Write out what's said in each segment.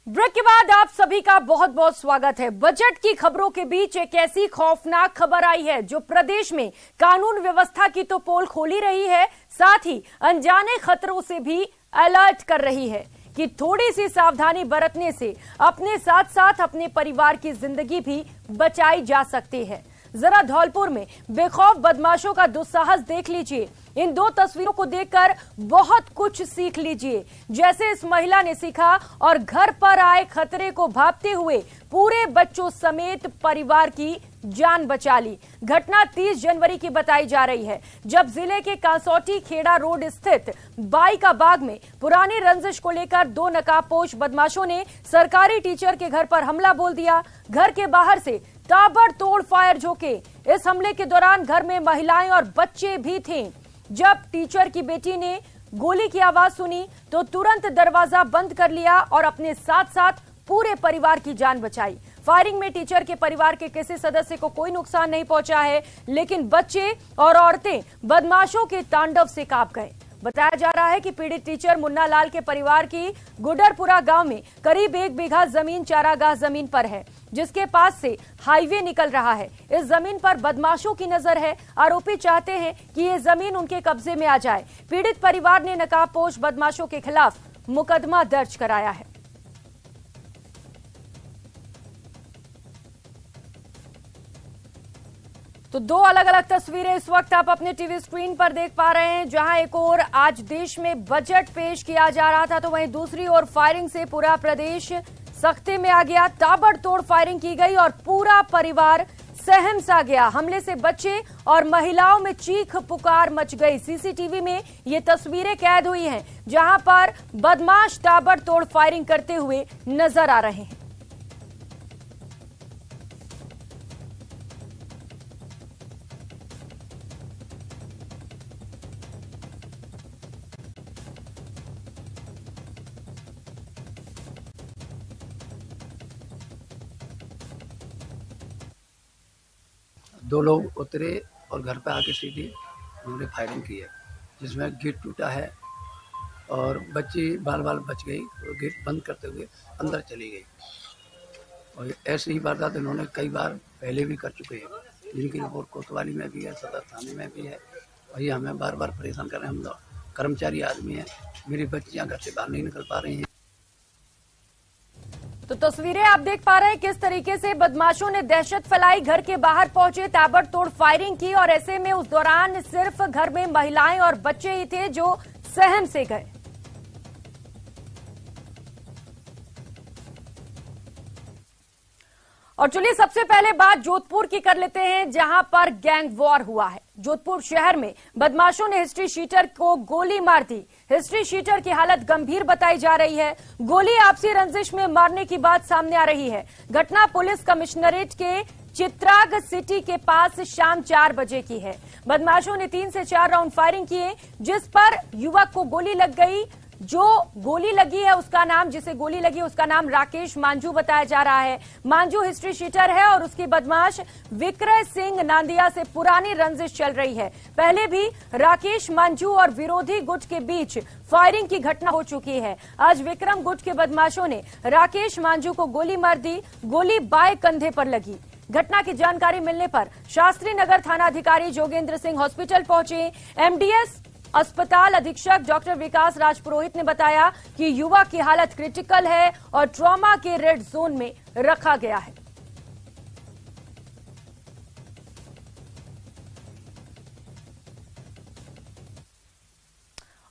Break के बाद आप सभी का बहुत बहुत स्वागत है। बजट की खबरों के बीच एक ऐसी खौफनाक खबर आई है जो प्रदेश में कानून व्यवस्था की तो पोल खोली रही है, साथ ही अनजाने खतरों से भी अलर्ट कर रही है कि थोड़ी सी सावधानी बरतने से अपने साथ साथ अपने परिवार की जिंदगी भी बचाई जा सकती है। जरा धौलपुर में बेखौफ बदमाशों का दुस्साहस देख लीजिए। इन दो तस्वीरों को देखकर बहुत कुछ सीख लीजिए, जैसे इस महिला ने सीखा और घर पर आए खतरे को भांपते हुए पूरे बच्चों समेत परिवार की जान बचा ली। घटना 30 जनवरी की बताई जा रही है, जब जिले के कासौटी खेड़ा रोड स्थित बाई का बाग में पुरानी रंजिश को लेकर दो नकाबपोश बदमाशों ने सरकारी टीचर के घर पर हमला बोल दिया। घर के बाहर से ताबड़तोड़ फायर झोंके। इस हमले के दौरान घर में महिलाएं और बच्चे भी थे। जब टीचर की बेटी ने गोली की आवाज सुनी तो तुरंत दरवाजा बंद कर लिया और अपने साथ साथ पूरे परिवार की जान बचाई। फायरिंग में टीचर के परिवार के किसी सदस्य को कोई नुकसान नहीं पहुंचा है, लेकिन बच्चे और औरतें बदमाशों के तांडव से कांप गए। बताया जा रहा है कि पीड़ित टीचर मुन्ना लाल के परिवार की गुडरपुरा गांव में करीब 1 बीघा जमीन चारागाह जमीन पर है, जिसके पास से हाईवे निकल रहा है। इस जमीन पर बदमाशों की नजर है। आरोपी चाहते हैं कि ये जमीन उनके कब्जे में आ जाए। पीड़ित परिवार ने नकाबपोश बदमाशों के खिलाफ मुकदमा दर्ज कराया है। तो दो अलग अलग तस्वीरें इस वक्त आप अपने टीवी स्क्रीन पर देख पा रहे हैं, जहां एक ओर आज देश में बजट पेश किया जा रहा था तो वहीं दूसरी ओर फायरिंग से पूरा प्रदेश सख्ते में आ गया। ताबड़तोड़ फायरिंग की गई और पूरा परिवार सहम सा गया। हमले से बच्चे और महिलाओं में चीख पुकार मच गई। सीसीटीवी में ये तस्वीरें कैद हुई हैं, जहां पर बदमाश ताबड़तोड़ फायरिंग करते हुए नजर आ रहे हैं। दो लोग उतरे और घर पे आके सीधी उन्होंने फायरिंग की है, जिसमें गेट टूटा है और बच्ची बाल बाल बच गई और गेट बंद करते हुए अंदर चली गई। और ऐसे ही वारदात इन्होंने कई बार पहले भी कर चुके हैं, जिनकी रिपोर्ट कोतवाली में भी है, सदर थाने में भी है। और ये हमें बार बार परेशान कर रहे हैं। हम लोग कर्मचारी आदमी हैं, मेरी बच्चियाँ घर से बाहर नहीं निकल पा रही हैं। तो तस्वीरें आप देख पा रहे हैं किस तरीके से बदमाशों ने दहशत फैलाई, घर के बाहर पहुंचे, ताबड़तोड़ फायरिंग की और ऐसे में उस दौरान सिर्फ घर में महिलाएं और बच्चे ही थे जो सहम से गए। और चलिए सबसे पहले बात जोधपुर की कर लेते हैं, जहां पर गैंग वॉर हुआ है। जोधपुर शहर में बदमाशों ने हिस्ट्री शीटर को गोली मार दी। हिस्ट्री शीटर की हालत गंभीर बताई जा रही है। गोली आपसी रंजिश में मारने की बात सामने आ रही है। घटना पुलिस कमिश्नरेट के चित्राग सिटी के पास शाम 4 बजे की है। बदमाशों ने 3 से 4 राउंड फायरिंग किए, जिस पर युवक को गोली लग गई। जो गोली लगी है उसका नाम, जिसे गोली लगी उसका नाम राकेश मांझू बताया जा रहा है। मांझू हिस्ट्री शीटर है और उसकी बदमाश विक्रय सिंह नांदिया से पुरानी रंजिश चल रही है। पहले भी राकेश मांझू और विरोधी गुट के बीच फायरिंग की घटना हो चुकी है। आज विक्रम गुट के बदमाशों ने राकेश मांझू को गोली मार दी। गोली बाएं कंधे पर लगी। घटना की जानकारी मिलने पर शास्त्री नगर थाना अधिकारी जोगेंद्र सिंह हॉस्पिटल पहुंचे। एमडीएस अस्पताल अधीक्षक डॉक्टर विकास राज पुरोहित ने बताया कि युवक की हालत क्रिटिकल है और ट्रॉमा के रेड जोन में रखा गया है।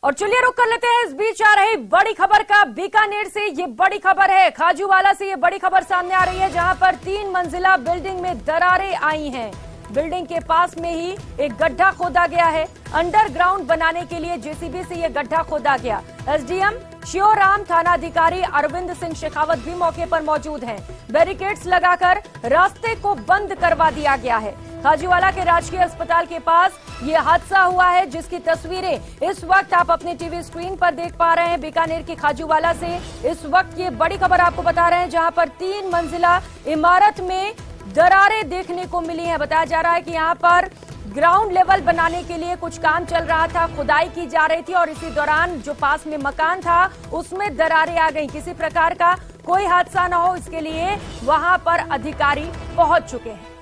और चलिए रुक कर लेते हैं इस बीच आ रही बड़ी खबर का। बीकानेर से ये बड़ी खबर है, खाजूवाला से ये बड़ी खबर सामने आ रही है, जहां पर 3 मंजिला बिल्डिंग में दरारें आई हैं। बिल्डिंग के पास में ही एक गड्ढा खोदा गया है। अंडरग्राउंड बनाने के लिए जेसीबी से यह गड्ढा खोदा गया। एसडीएम श्योराम, थानाधिकारी अरविंद सिंह शेखावत भी मौके पर मौजूद हैं। बैरिकेड्स लगाकर रास्ते को बंद करवा दिया गया है। खाजूवाला के राजकीय अस्पताल के पास ये हादसा हुआ है, जिसकी तस्वीरें इस वक्त आप अपने टीवी स्क्रीन पर देख पा रहे हैं। बीकानेर की खाजूवाला से इस वक्त ये बड़ी खबर आपको बता रहे हैं, जहां पर 3 मंजिला इमारत में दरारें देखने को मिली हैं। बताया जा रहा है कि यहाँ पर ग्राउंड लेवल बनाने के लिए कुछ काम चल रहा था, खुदाई की जा रही थी और इसी दौरान जो पास में मकान था उसमें दरारें आ गई। किसी प्रकार का कोई हादसा न हो, इसके लिए वहां पर अधिकारी पहुंच चुके हैं।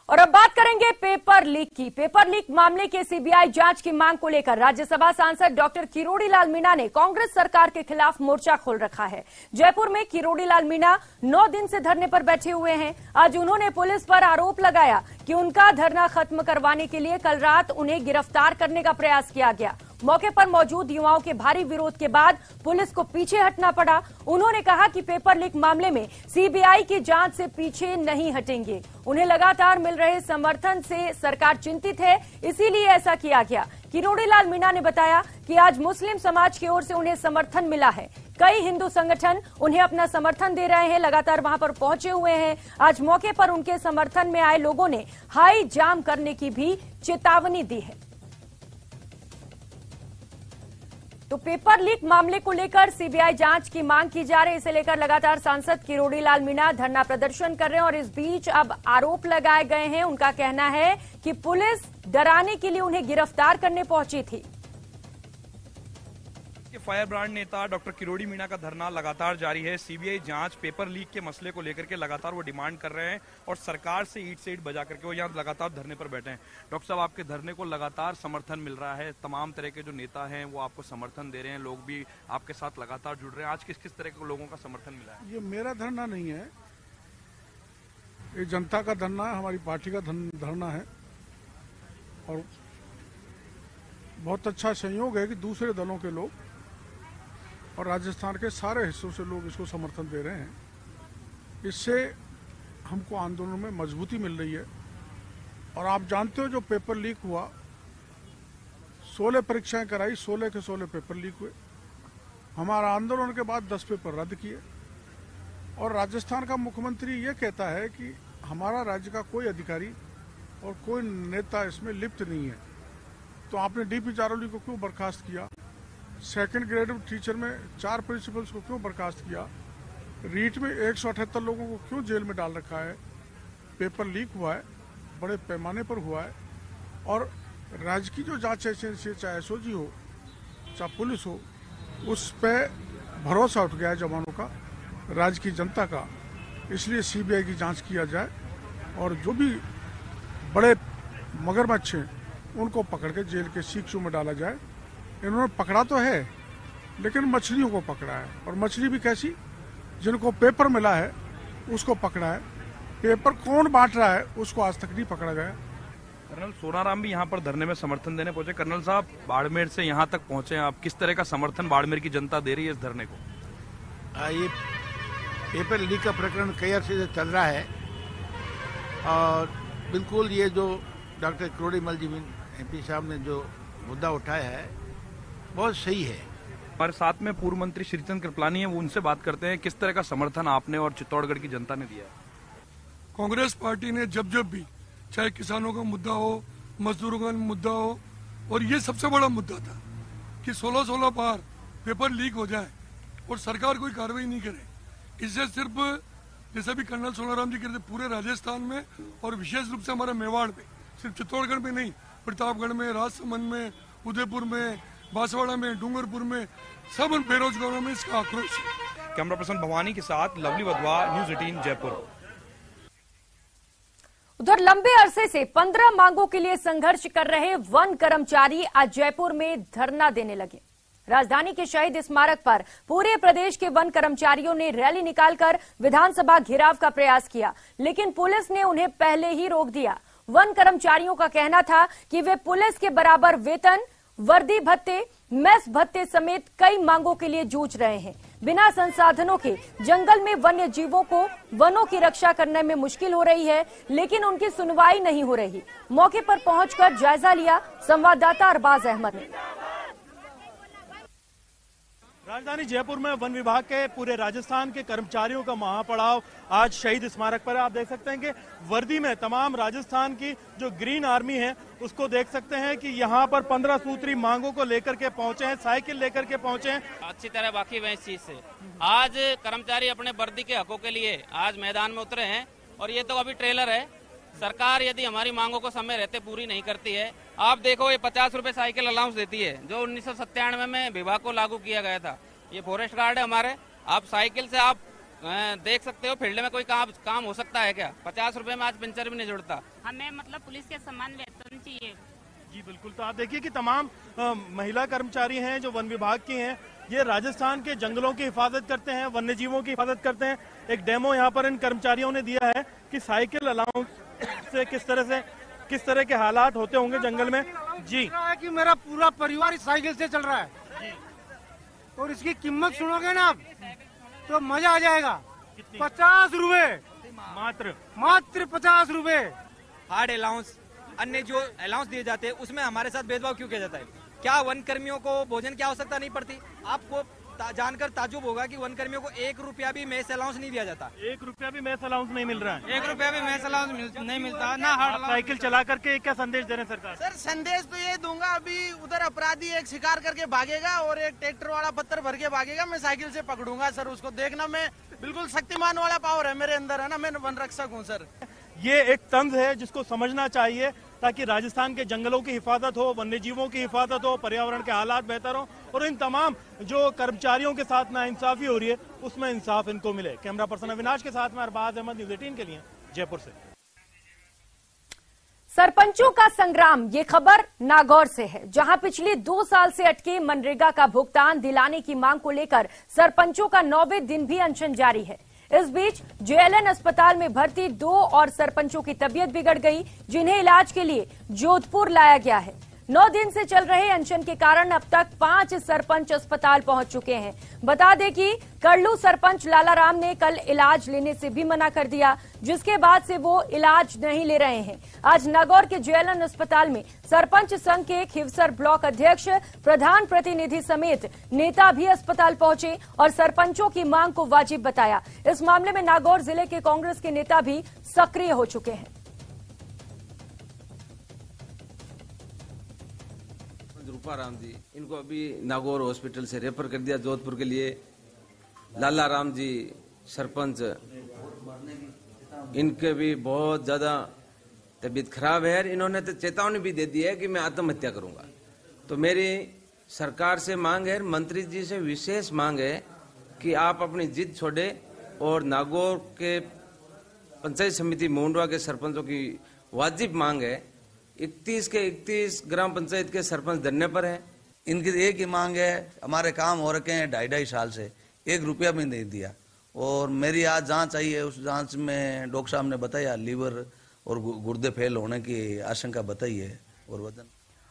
और अब बात करेंगे पेपर लीक की। पेपर लीक मामले के सीबीआई जांच की मांग को लेकर राज्यसभा सांसद डॉक्टर किरोड़ी लाल मीणा ने कांग्रेस सरकार के खिलाफ मोर्चा खोल रखा है। जयपुर में किरोड़ी लाल मीणा 9 दिन से धरने पर बैठे हुए हैं। आज उन्होंने पुलिस पर आरोप लगाया कि उनका धरना खत्म करवाने के लिए कल रात उन्हें गिरफ्तार करने का प्रयास किया गया। मौके पर मौजूद युवाओं के भारी विरोध के बाद पुलिस को पीछे हटना पड़ा। उन्होंने कहा कि पेपर लीक मामले में सीबीआई की जांच से पीछे नहीं हटेंगे। उन्हें लगातार मिल रहे समर्थन से सरकार चिंतित है, इसीलिए ऐसा किया गया। किरोड़ी लाल मीणा ने बताया कि आज मुस्लिम समाज की ओर से उन्हें समर्थन मिला है। कई हिंदू संगठन उन्हें अपना समर्थन दे रहे हैं, लगातार वहां पर पहुंचे हुए हैं। आज मौके पर उनके समर्थन में आए लोगों ने हाई जाम करने की भी चेतावनी दी है। तो पेपर लीक मामले को लेकर सीबीआई जांच की मांग की जा रही है। इसे लेकर लगातार सांसद किरोड़ी लाल मीणा धरना प्रदर्शन कर रहे हैं और इस बीच अब आरोप लगाए गए हैं। उनका कहना है कि पुलिस डराने के लिए उन्हें गिरफ्तार करने पहुंची थी। फायर ब्रांड नेता डॉक्टर किरोड़ी मीणा का धरना लगातार जारी है। सीबीआई जांच पेपर लीक के मसले को लेकर के लगातार वो डिमांड कर रहे हैं और सरकार से ईंट से ईंट बजा करके वो यहाँ लगातार धरने पर बैठे हैं। डॉक्टर साहब, आपके धरने को लगातार समर्थन मिल रहा है, तमाम तरह के जो नेता हैं वो आपको समर्थन दे रहे हैं, लोग भी आपके साथ लगातार जुड़ रहे हैं। आज किस किस तरह के लोगों का समर्थन मिला है? ये मेरा धरना नहीं है, ये जनता का धरना है, हमारी पार्टी का धरना है। और बहुत अच्छा संयोग है कि दूसरे दलों के लोग और राजस्थान के सारे हिस्सों से लोग इसको समर्थन दे रहे हैं। इससे हमको आंदोलन में मजबूती मिल रही है। और आप जानते हो जो पेपर लीक हुआ, 16 परीक्षाएं कराई, 16 के 16 पेपर लीक हुए। हमारा आंदोलन के बाद 10 पेपर रद्द किए। और राजस्थान का मुख्यमंत्री ये कहता है कि हमारा राज्य का कोई अधिकारी और कोई नेता इसमें लिप्त नहीं है। तो आपने डीपी चारोली को क्यों बर्खास्त किया? सेकंड ग्रेड टीचर में 4 प्रिंसिपल्स को क्यों बर्खास्त किया? रीट में 178 लोगों को क्यों जेल में डाल रखा है? पेपर लीक हुआ है, बड़े पैमाने पर हुआ है। और राज्य की जो जांच एजेंसी, चाहे एसओजी हो चाहे पुलिस हो, उस पर भरोसा उठ गया है जवानों का, राज्य की जनता का। इसलिए सीबीआई की जांच किया जाए और जो भी बड़े मगरमच्छ हैं उनको पकड़ के जेल के सीखों में डाला जाए। इन्होंने पकड़ा तो है, लेकिन मछलियों को पकड़ा है। और मछली भी कैसी? जिनको पेपर मिला है उसको पकड़ा है। पेपर कौन बांट रहा है उसको आज तक नहीं पकड़ा गया। कर्नल सोनाराम भी यहाँ पर धरने में समर्थन देने पहुंचे। कर्नल साहब, बाड़मेर से यहाँ तक पहुंचे, आप किस तरह का समर्थन बाड़मेर की जनता दे रही है इस धरने को? ये पेपर लीक का प्रकरण कई अर्से से चल रहा है और बिल्कुल ये जो डॉक्टर किरोड़ी मल जी एमपी साहब ने जो मुद्दा उठाया है बहुत सही है। हमारे साथ में पूर्व मंत्री श्रीचंद कृपलानी है, वो उनसे बात करते हैं। किस तरह का समर्थन आपने और चित्तौड़गढ़ की जनता ने दिया है? कांग्रेस पार्टी ने जब जब भी, चाहे किसानों का मुद्दा हो, मजदूरों का मुद्दा हो, और ये सबसे बड़ा मुद्दा था कि 16-16 बार पेपर लीक हो जाए और सरकार कोई कार्रवाई नहीं करे। इससे सिर्फ जैसे भी कर्नल सोनाराम जी कहते, पूरे राजस्थान में और विशेष रूप से हमारे मेवाड़ में, सिर्फ चित्तौड़गढ़ में नहीं, प्रतापगढ़ में, राजसमंद में, उदयपुर में, बांसवाड़ा में, डूंगरपुर में, सब उन बेरोजगारों में इसका आक्रोश है। कैमरा पर्सन भवानी के साथ लवली वधवा, न्यूज़ 18 जयपुर। उधर लंबे अरसे से 15 मांगों के लिए संघर्ष कर रहे वन कर्मचारी आज जयपुर में धरना देने लगे। राजधानी के शहीद स्मारक पर पूरे प्रदेश के वन कर्मचारियों ने रैली निकालकर विधानसभा घेराव का प्रयास किया, लेकिन पुलिस ने उन्हें पहले ही रोक दिया। वन कर्मचारियों का कहना था कि वे पुलिस के बराबर वेतन, वर्दी भत्ते, मेस भत्ते समेत कई मांगों के लिए जूझ रहे हैं। बिना संसाधनों के जंगल में वन्य जीवों को वनों की रक्षा करने में मुश्किल हो रही है, लेकिन उनकी सुनवाई नहीं हो रही। मौके पर पहुंचकर जायजा लिया संवाददाता अरबाज अहमद ने। राजधानी जयपुर में वन विभाग के पूरे राजस्थान के कर्मचारियों का महापड़ाव आज शहीद स्मारक पर। आप देख सकते हैं कि वर्दी में तमाम राजस्थान की जो ग्रीन आर्मी है उसको देख सकते हैं कि यहाँ पर 15 सूत्री मांगों को लेकर के पहुंचे हैं, साइकिल लेकर के पहुंचे हैं। अच्छी तरह वाकिफ है इस चीज से। आज कर्मचारी अपने वर्दी के हकों के लिए आज मैदान में उतरे हैं और ये तो अभी ट्रेलर है। सरकार यदि हमारी मांगों को समय रहते पूरी नहीं करती है, आप देखो ये 50 रुपए साइकिल अलाउंस देती है जो 1997 में विभाग को लागू किया गया था। ये फॉरेस्ट गार्ड है हमारे। आप साइकिल से आप देख सकते हो फील्ड में कोई काम हो सकता है क्या? 50 रुपए में आज पंचर भी नहीं जुड़ता। हमें मतलब पुलिस के समान वेतन चाहिए। जी बिल्कुल। तो आप देखिए कि तमाम महिला कर्मचारी हैं जो वन विभाग की हैं, ये राजस्थान के जंगलों की हिफाजत करते हैं, वन्य जीवों की हिफाजत करते हैं। एक डेमो यहाँ पर इन कर्मचारियों ने दिया है कि साइकिल अलाउंस से किस तरह के हालात होते होंगे जंगल में। जी है कि मेरा पूरा परिवार इस साइकिल से चल रहा है और इसकी कीमत सुनोगे ना आप तो मजा आ जाएगा। 50 रुपए मात्र 50 रुपए। हार्ड अलाउंस, अन्य जो अलाउंस दिए जाते हैं उसमें हमारे साथ भेदभाव क्यों किया जाता है? क्या वन कर्मियों को भोजन की आवश्यकता नहीं पड़ती? आपको जानकर ताजुब होगा कि वन कर्मियों को 1 रुपया भी मेस अलाउंस नहीं दिया जाता। 1 रुपया भी मेस अलाउंस नहीं मिल रहा है। 1 रुपया भी मेस अलाउंस नहीं मिलता ना। हार्ड साइकिल चला करके क्या संदेश दे रहे हैं सरकार? सर संदेश तो ये दूंगा, अभी उधर अपराधी एक शिकार करके भागेगा और एक ट्रैक्टर वाला पत्थर भर के भागेगा, मैं साइकिल से पकड़ूंगा सर उसको। देखना मैं बिल्कुल शक्तिमान वाला पावर है मेरे अंदर, है ना, मैं वन रक्षक हूँ सर। ये एक तंज है जिसको समझना चाहिए ताकि राजस्थान के जंगलों की हिफाजत हो, वन्य जीवों की हिफाजत हो, पर्यावरण के हालात बेहतर हो और इन तमाम जो कर्मचारियों के साथ नाइंसाफी हो रही है उसमें इंसाफ इनको मिले। कैमरा पर्सन अविनाश के साथ में अरबाज अहमद, न्यूज़ 18 के लिए जयपुर से। सरपंचों का संग्राम, ये खबर नागौर से है, जहां पिछले 2 साल से अटके मनरेगा का भुगतान दिलाने की मांग को लेकर सरपंचों का 9वें दिन भी अनशन जारी है। इस बीच जेएलएन अस्पताल में भर्ती 2 और सरपंचों की तबीयत बिगड़ गई, जिन्हें इलाज के लिए जोधपुर लाया गया है। 9 दिन से चल रहे अनशन के कारण अब तक 5 सरपंच अस्पताल पहुंच चुके हैं। बता दें कि करलू सरपंच लालाराम ने कल इलाज लेने से भी मना कर दिया, जिसके बाद से वो इलाज नहीं ले रहे हैं। आज नागौर के जेएलएन अस्पताल में सरपंच संघ के खिवसर ब्लॉक अध्यक्ष, प्रधान प्रतिनिधि समेत नेता भी अस्पताल पहुंचे और सरपंचों की मांग को वाजिब बताया। इस मामले में नागौर जिले के कांग्रेस के नेता भी सक्रिय हो चुके हैं। रूपाराम जी, इनको अभी नागौर हॉस्पिटल से रेफर कर दिया जोधपुर के लिए। लालाराम जी सरपंच, इनके भी बहुत ज्यादा तबीयत खराब है। इन्होंने तो चेतावनी भी दे दी है कि मैं आत्महत्या करूंगा। तो मेरी सरकार से मांग है, मंत्री जी से विशेष मांग है कि आप अपनी जिद छोड़े और नागौर के पंचायत समिति मोंडवा के सरपंचों की वाजिब मांग है। 31 के 31 ग्राम पंचायत के सरपंच धरने पर है। इनकी एक ही मांग है, हमारे काम हो रखे हैं 2.5 साल से, 1 रुपया भी नहीं दिया। और मेरी आज जांच आई है, उस जांच में डॉक्टर साहब ने बताया लीवर और गुर्दे फेल होने की आशंका बताई है और वजन।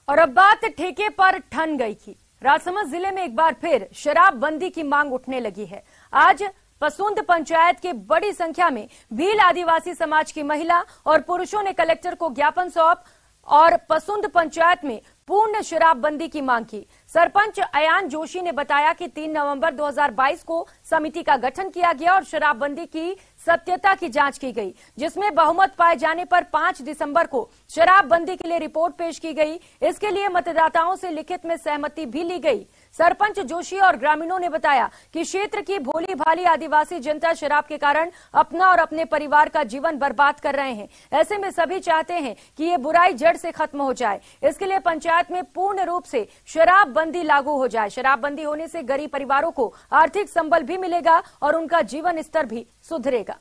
और अब बात ठेके पर ठन गई थी। राजसमंद जिले में एक बार फिर शराबबंदी की मांग उठने लगी है। आज पसुंद पंचायत के बड़ी संख्या में भील आदिवासी समाज की महिला और पुरुषों ने कलेक्टर को ज्ञापन सौंप और पसुंद पंचायत में पूर्ण शराबबंदी की मांग की। सरपंच अयान जोशी ने बताया कि 3 नवंबर 2022 को समिति का गठन किया गया और शराबबंदी की सत्यता की जांच की गई, जिसमें बहुमत पाए जाने पर 5 दिसंबर को शराबबंदी के लिए रिपोर्ट पेश की गई। इसके लिए मतदाताओं से लिखित में सहमति भी ली गई। सरपंच जोशी और ग्रामीणों ने बताया कि क्षेत्र की भोली भाली आदिवासी जनता शराब के कारण अपना और अपने परिवार का जीवन बर्बाद कर रहे हैं। ऐसे में सभी चाहते हैं कि ये बुराई जड़ से खत्म हो जाए। इसके लिए पंचायत में पूर्ण रूप से शराबबंदी लागू हो जाए। शराबबंदी होने से गरीब परिवारों को आर्थिक संबल भी मिलेगा और उनका जीवन स्तर भी सुधरेगा।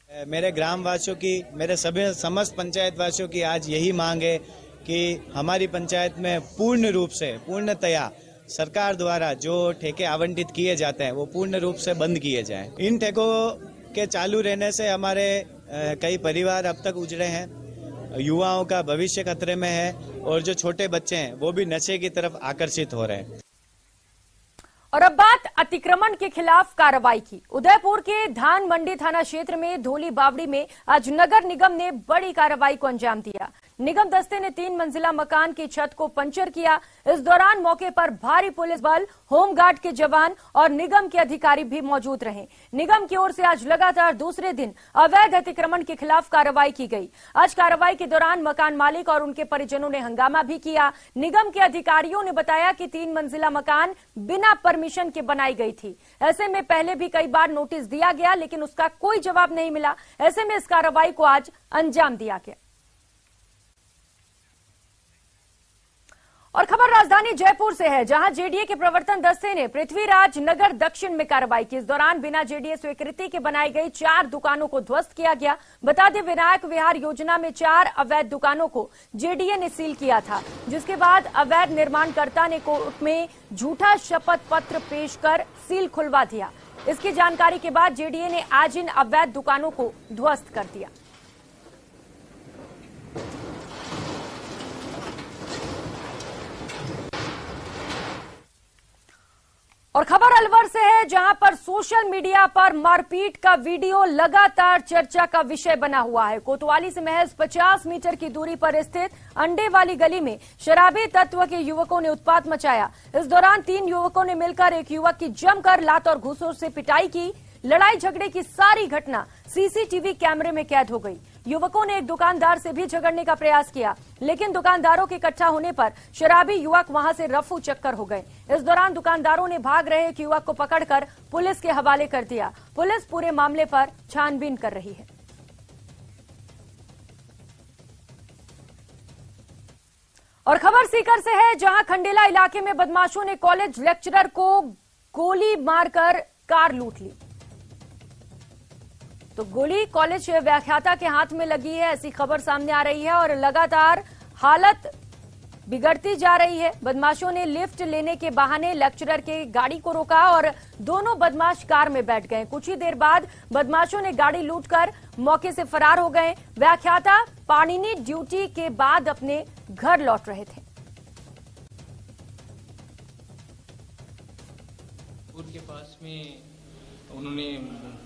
मेरे ग्राम वासियों की, मेरे सभी समस्त पंचायत वासियों की आज यही मांग है कि हमारी पंचायत में पूर्ण रूप से, पूर्णतया सरकार द्वारा जो ठेके आवंटित किए जाते हैं वो पूर्ण रूप से बंद किए जाएं। इन ठेकों के चालू रहने से हमारे कई परिवार अब तक उजड़े हैं, युवाओं का भविष्य खतरे में है और जो छोटे बच्चे हैं वो भी नशे की तरफ आकर्षित हो रहे हैं। और अब बात अतिक्रमण के खिलाफ कार्रवाई की। उदयपुर के धान मंडी थाना क्षेत्र में धोली बावड़ी में आज नगर निगम ने बड़ी कार्रवाई को अंजाम दिया। निगम दस्ते ने 3 मंजिला मकान की छत को पंचर किया। इस दौरान मौके पर भारी पुलिस बल, होमगार्ड के जवान और निगम के अधिकारी भी मौजूद रहे। निगम की ओर से आज लगातार दूसरे दिन अवैध अतिक्रमण के खिलाफ कार्रवाई की गई। आज कार्रवाई के दौरान मकान मालिक और उनके परिजनों ने हंगामा भी किया। निगम के अधिकारियों ने बताया कि 3 मंजिला मकान बिना परमिशन के बनाई गई थी। ऐसे में पहले भी कई बार नोटिस दिया गया, लेकिन उसका कोई जवाब नहीं मिला। ऐसे में इस कार्रवाई को आज अंजाम दिया गया। और खबर राजधानी जयपुर से है, जहां जेडीए के प्रवर्तन दस्ते ने पृथ्वीराज नगर दक्षिण में कार्रवाई की। इस दौरान बिना जेडीए स्वीकृति के बनाई गई 4 दुकानों को ध्वस्त किया गया। बता दें, विनायक विहार योजना में 4 अवैध दुकानों को जेडीए ने सील किया था, जिसके बाद अवैध निर्माणकर्ता ने कोर्ट में झूठा शपथ पत्र पेश कर सील खुलवा दिया। इसकी जानकारी के बाद जेडीए ने आज इन अवैध दुकानों को ध्वस्त कर दिया। और खबर अलवर से है, जहां पर सोशल मीडिया पर मारपीट का वीडियो लगातार चर्चा का विषय बना हुआ है। कोतवाली से महज 50 मीटर की दूरी पर स्थित अंडे वाली गली में शराबी तत्व के युवकों ने उत्पात मचाया। इस दौरान 3 युवकों ने मिलकर एक युवक की जमकर लात और घूंसों से पिटाई की। लड़ाई झगड़े की सारी घटना सीसीटीवी कैमरे में कैद हो गई। युवकों ने एक दुकानदार से भी झगड़ने का प्रयास किया, लेकिन दुकानदारों के इकट्ठा होने पर शराबी युवक वहां से रफू चक्कर हो गए। इस दौरान दुकानदारों ने भाग रहे एक युवक को पकड़कर पुलिस के हवाले कर दिया। पुलिस पूरे मामले पर छानबीन कर रही है। और खबर सीकर से है, जहां खंडेला इलाके में बदमाशों ने कॉलेज लेक्चरर को गोली मारकर कार लूट ली। तो गोली कॉलेज व्याख्याता के हाथ में लगी है, ऐसी खबर सामने आ रही है और लगातार हालत बिगड़ती जा रही है। बदमाशों ने लिफ्ट लेने के बहाने लेक्चरर के गाड़ी को रोका और दोनों बदमाश कार में बैठ गए। कुछ ही देर बाद बदमाशों ने गाड़ी लूटकर मौके से फरार हो गए। व्याख्याता पाणिनि ड्यूटी के बाद अपने घर लौट रहे थे। के पास में उन्होंने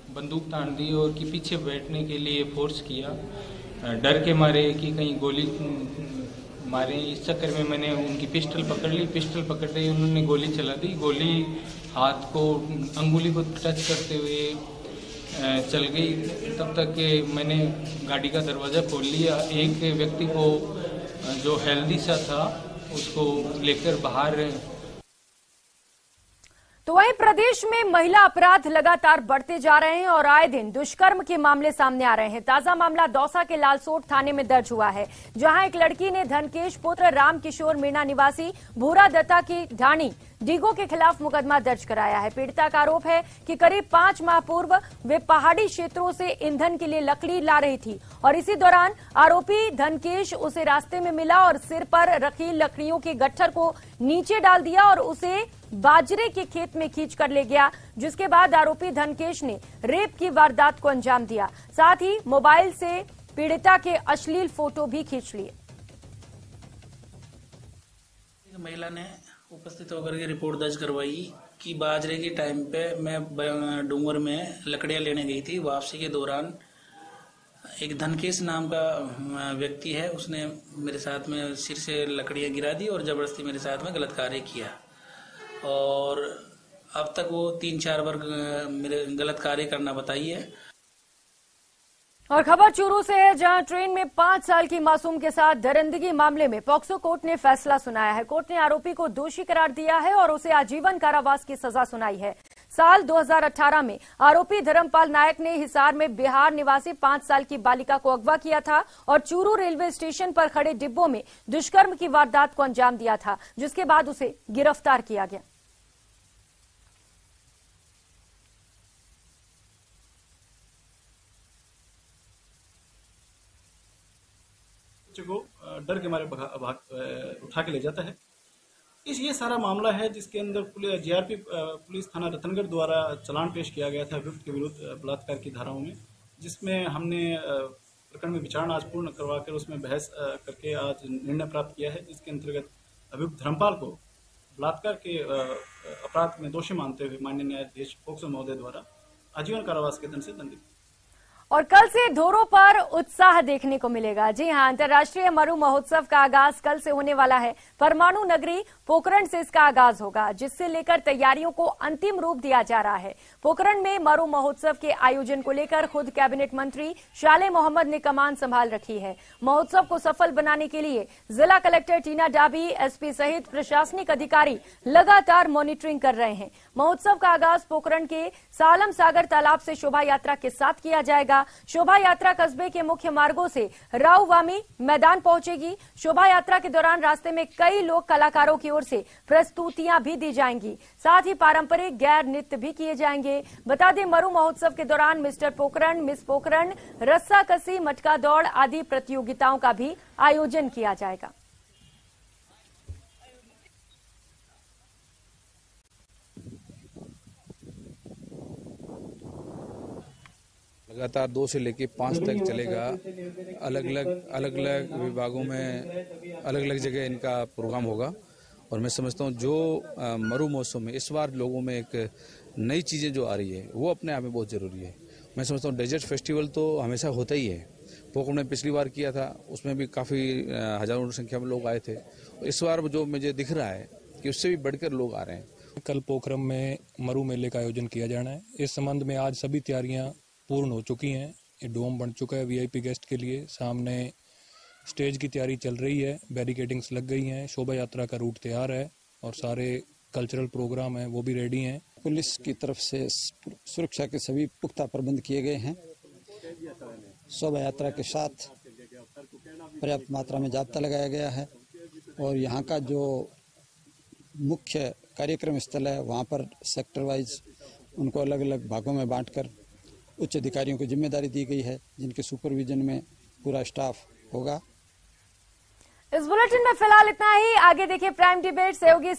बंदूक तान दी और कि पीछे बैठने के लिए फोर्स किया, डर के मारे कि कहीं गोली मारे। इस चक्कर में मैंने उनकी पिस्टल पकड़ ली। पिस्टल पकड़ते ही उन्होंने गोली चला दी। गोली हाथ को, अंगुली को टच करते हुए चल गई। तब तक के मैंने गाड़ी का दरवाज़ा खोल लिया। एक व्यक्ति को जो हेल्दी सा था उसको लेकर बाहर। तो वहीं प्रदेश में महिला अपराध लगातार बढ़ते जा रहे हैं और आए दिन दुष्कर्म के मामले सामने आ रहे हैं। ताजा मामला दौसा के लालसोट थाने में दर्ज हुआ है, जहां एक लड़की ने धनकेश पुत्र रामकिशोर मीणा निवासी भूरा दत्ता की ढाणी डीगो के खिलाफ मुकदमा दर्ज कराया है। पीड़िता का आरोप है कि करीब 5 माह पूर्व वे पहाड़ी क्षेत्रों से ईंधन के लिए लकड़ी ला रही थी और इसी दौरान आरोपी धनकेश उसे रास्ते में मिला और सिर पर रखी लकड़ियों के गट्ठर को नीचे डाल दिया और उसे बाजरे के खेत में खींच कर ले गया, जिसके बाद आरोपी धनकेश ने रेप की वारदात को अंजाम दिया। साथ ही मोबाइल से पीड़िता के अश्लील फोटो भी खींच लिए। महिला ने उपस्थित होकर के रिपोर्ट दर्ज करवाई कि बाजरे के टाइम पे मैं डूंगर में लकड़ियां लेने गई थी। वापसी के दौरान एक धनकेश नाम का व्यक्ति है, उसने मेरे साथ में सिर से लकड़ियां गिरा दी और जबरदस्ती मेरे साथ में गलत कार्य किया। और अब तक वो 3-4 बार मेरे गलत कार्य करना बताई है। और खबर चूरू से है, जहां ट्रेन में 5 साल की मासूम के साथ दरिंदगी मामले में पॉक्सो कोर्ट ने फैसला सुनाया है। कोर्ट ने आरोपी को दोषी करार दिया है और उसे आजीवन कारावास की सजा सुनाई है। साल 2018 में आरोपी धर्मपाल नायक ने हिसार में बिहार निवासी 5 साल की बालिका को अगवा किया था और चूरू रेलवे स्टेशन पर खड़े डिब्बों में दुष्कर्म की वारदात को अंजाम दिया था, जिसके बाद उसे गिरफ्तार किया गया। बच्चे को डर के मारे उठा के ले जाता है। ये सारा मामला है जिसके अंदर जीआरपी पुलिस थाना रतनगढ़ द्वारा चालान पेश किया गया था अभियुक्त के विरुद्ध बलात्कार की धाराओं में, जिसमें हमने प्रकरण में विचारणा आज पूर्ण करवाकर उसमें बहस करके आज निर्णय प्राप्त किया है, जिसके अंतर्गत अभियुक्त धर्मपाल को बलात्कार के अपराध में दोषी मानते हुए माननीय न्यायाधीश पोक्सो महोदय द्वारा आजीवन कारावास के दंड से दंडित। और कल से धोरों पर उत्साह देखने को मिलेगा। जी हां, अंतर्राष्ट्रीय मरु महोत्सव का आगाज कल से होने वाला है। परमाणु नगरी पोखरण से इसका आगाज होगा, जिससे लेकर तैयारियों को अंतिम रूप दिया जा रहा है। पोखरण में मरु महोत्सव के आयोजन को लेकर खुद कैबिनेट मंत्री शाले मोहम्मद ने कमान संभाल रखी है। महोत्सव को सफल बनाने के लिए जिला कलेक्टर टीना डाबी, एसपी सहित प्रशासनिक अधिकारी लगातार मॉनिटरिंग कर रहे हैं। महोत्सव का आगाज पोखरण के सालम सागर तालाब से शोभा यात्रा के साथ किया जाएगा। जाएगा। शोभा यात्रा कस्बे के मुख्य मार्गों से राववामी मैदान पहुंचेगी। शोभा यात्रा के दौरान रास्ते में कई लोक कलाकारों की ओर से प्रस्तुतियां भी दी जाएंगी, साथ ही पारंपरिक गैर नृत्य भी किए जाएंगे। बता दें, मरु महोत्सव के दौरान मिस्टर पोखरण, मिस पोखरण, रस्साकसी, मटका दौड़ आदि प्रतियोगिताओं का भी आयोजन किया जाएगा। लगातार 2 से लेकर 5 तक चलेगा। अलग अलग विभागों में अलग अलग जगह इनका प्रोग्राम होगा और मैं समझता हूँ जो मरु महोत्सव में इस बार लोगों में एक नई चीज़ें जो आ रही है वो अपने आप में बहुत ज़रूरी है। मैं समझता हूँ डेजर्ट फेस्टिवल तो हमेशा होता ही है। पोखरण ने पिछली बार किया था, उसमें भी काफ़ी हजारों की संख्या में लोग आए थे। इस बार जो मुझे दिख रहा है कि उससे भी बढ़कर लोग आ रहे हैं। कल पोखरण में मरु मेले का आयोजन किया जाना है। इस संबंध में आज सभी तैयारियां पूर्ण हो चुकी हैं। ये डोम बन चुका है वीआईपी गेस्ट के लिए। सामने स्टेज की तैयारी चल रही है, बैरिकेडिंग्स लग गई हैं, शोभा यात्रा का रूट तैयार है और सारे कल्चरल प्रोग्राम हैं वो भी रेडी हैं। पुलिस की तरफ से सुरक्षा के सभी पुख्ता प्रबंध किए गए हैं। शोभा यात्रा के साथ पर्याप्त मात्रा में जाब्ता लगाया गया है और यहाँ का जो मुख्य कार्यक्रम स्थल है वहाँ पर सेक्टर वाइज उनको अलग अलग भागों में बांटकर उच्च अधिकारियों को जिम्मेदारी दी गई है, जिनके सुपरविजन में पूरा स्टाफ होगा। इस बुलेटिन में फिलहाल इतना ही। आगे देखिए प्राइम डिबेट सहयोगी